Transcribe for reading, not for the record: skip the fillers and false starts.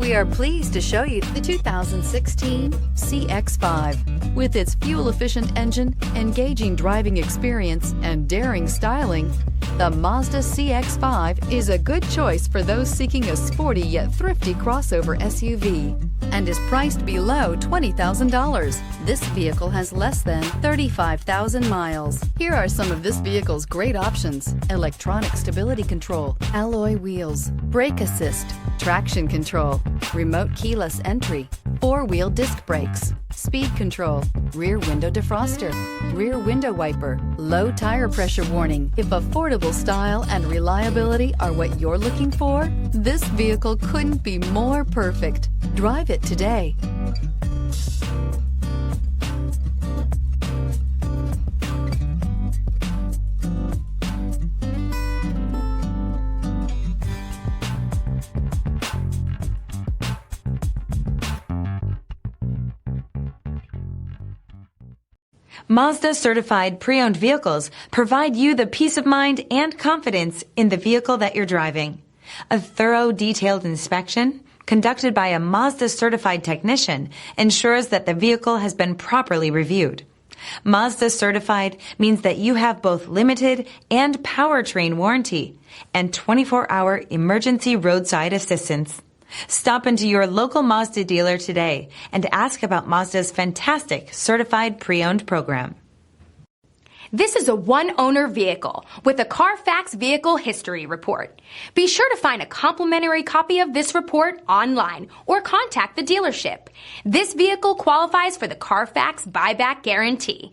We are pleased to show you the 2016 CX-5. With its fuel-efficient engine, engaging driving experience, and daring styling, the Mazda CX-5 is a good choice for those seeking a sporty yet thrifty crossover SUV and is priced below $20,000. This vehicle has less than 35,000 miles. Here are some of this vehicle's great options: electronic stability control, alloy wheels, brake assist, traction control, remote keyless entry, four-wheel disc brakes, speed control, rear window defroster, rear window wiper, low tire pressure warning. If affordable style and reliability are what you're looking for, this vehicle couldn't be more perfect. Drive it today. Mazda certified pre-owned vehicles provide you the peace of mind and confidence in the vehicle that you're driving. A thorough, detailed inspection conducted by a Mazda certified technician ensures that the vehicle has been properly reviewed. Mazda certified means that you have both limited and powertrain warranty and 24-hour emergency roadside assistance. Stop into your local Mazda dealer today and ask about Mazda's fantastic certified pre-owned program. This is a one-owner vehicle with a Carfax Vehicle History Report. Be sure to find a complimentary copy of this report online or contact the dealership. This vehicle qualifies for the Carfax Buyback Guarantee.